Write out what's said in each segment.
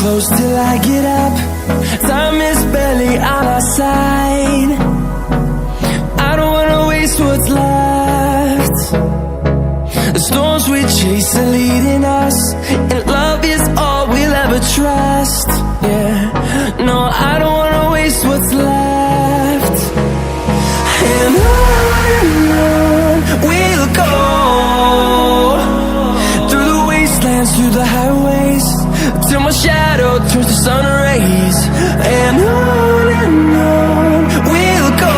Close till I get up. Time is barely on our side. I don't wanna waste what's left. The storms we chase are leading us, and love is all we'll ever trust. Yeah, no, I don't wanna waste what's left. And on we'll go, through the wastelands, through the highways, till my shadow turns to sun rays. And on we'll go,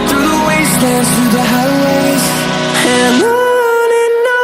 through the wastelands, through the highways, and on we'll go.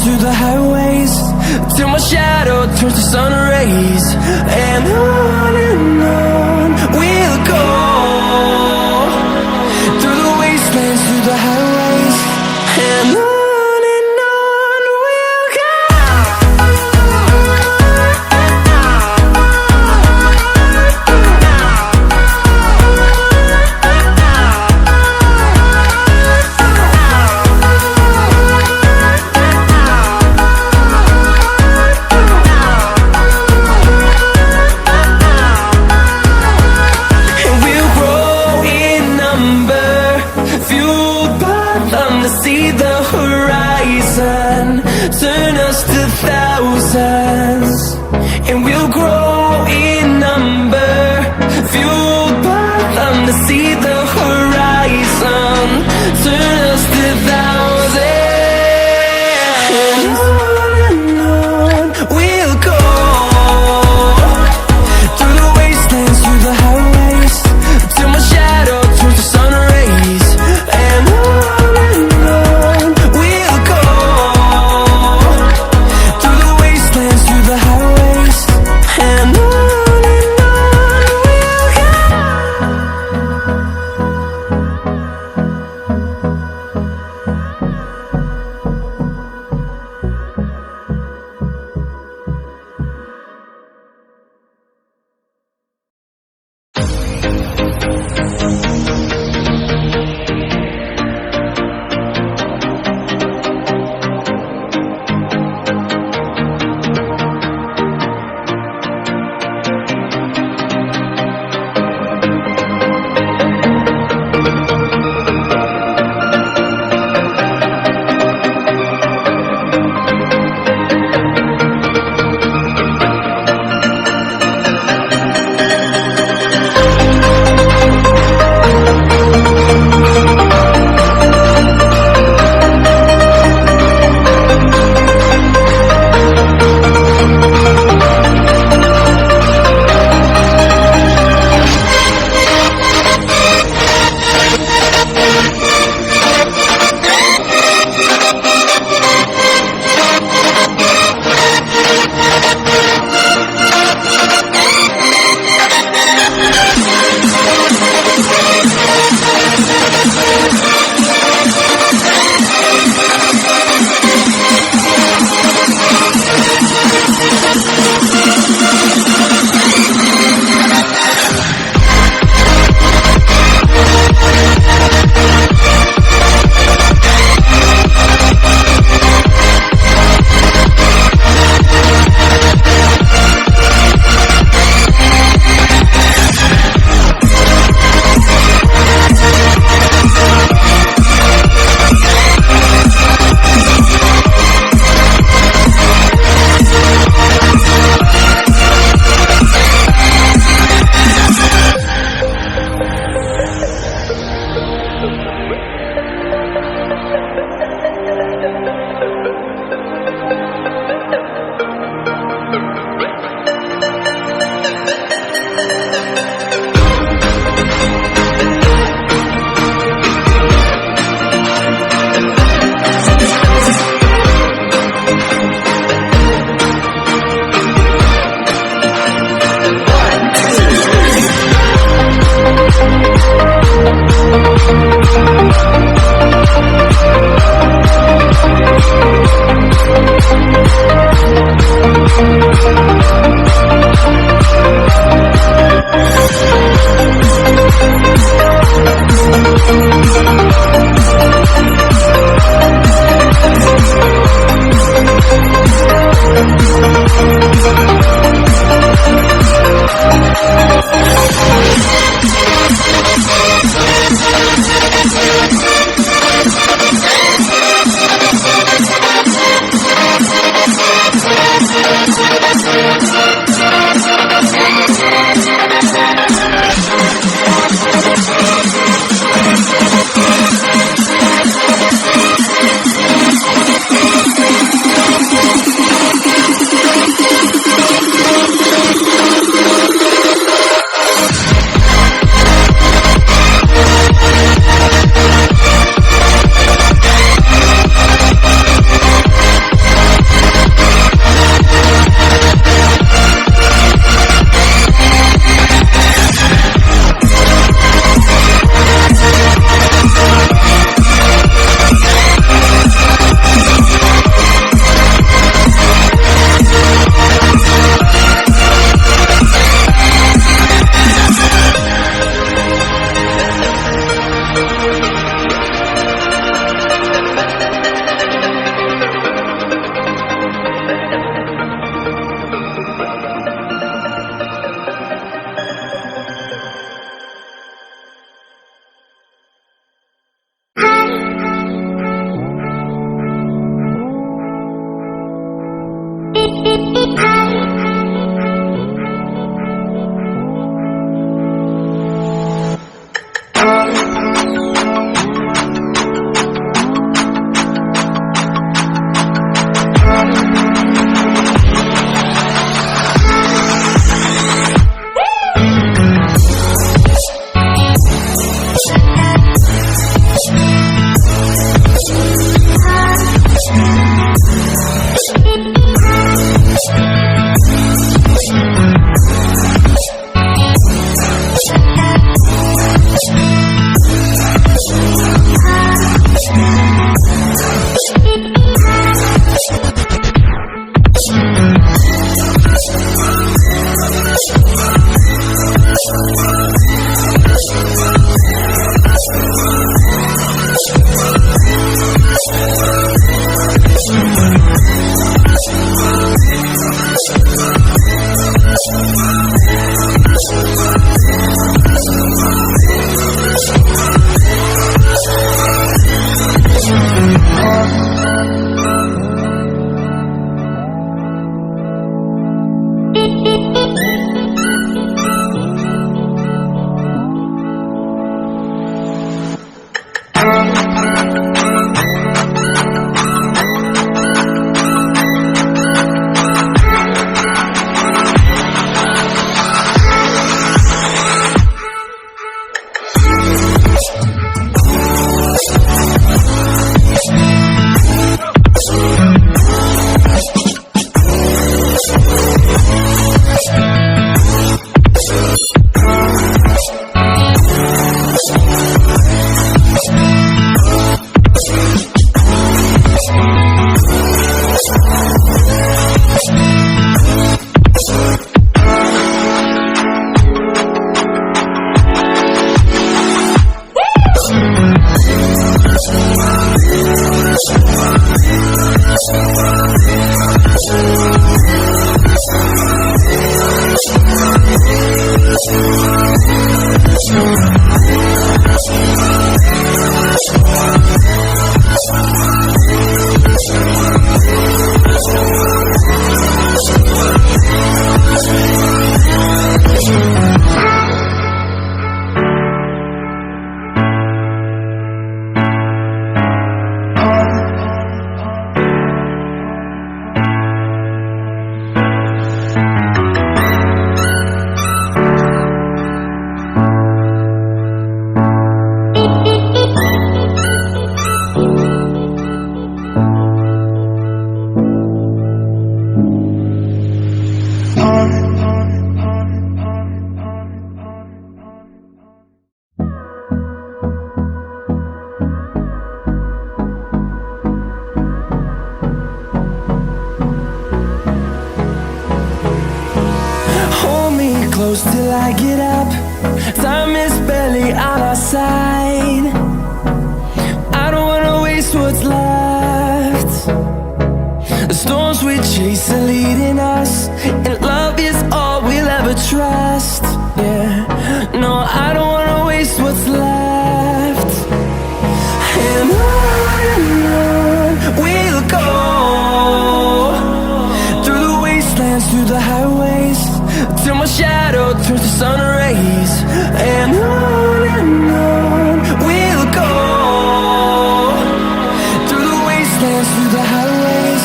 Through the highways, till my shadow turns to sun rays. And on we'll go, through the wastelands, through the highways, and on we'll go. See the horizon turn us to thousands, and we'll grow in number, fueled by them to see the horizon turn us to thousands. And on we'll go, through the wastelands, through the highways, till my shadow turns to sun rays. And and close till I get up. Time is barely on our side. I don't wanna waste what's left. The storms we chase are leading us, and love is all we'll ever trust. Yeah, no, I don't wanna waste what's left. And on we'll go, through the wastelands, through the highways, till my shadow turns to sun rays. And on we'll go, through the wastelands, through the highways,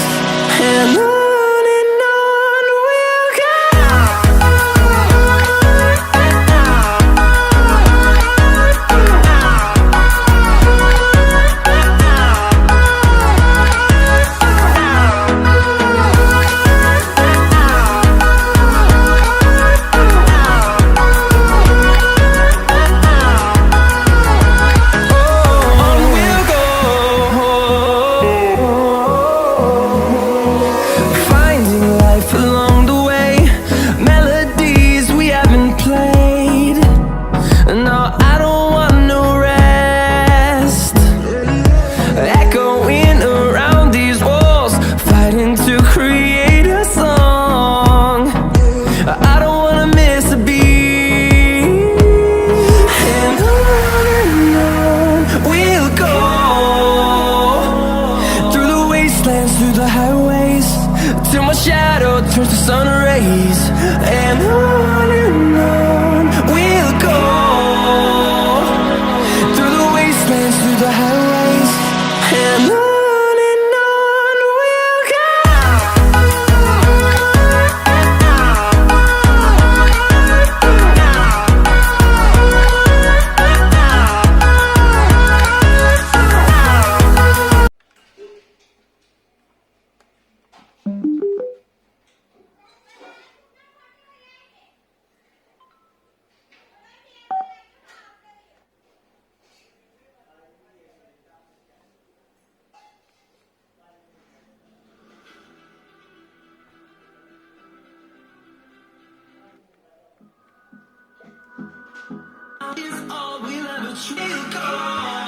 and on we'll go. Through the highways, till my shadow turns to sun rays. And on we'll go, through the wastelands, through the highways, and on we'll go. Is all we'll ever go.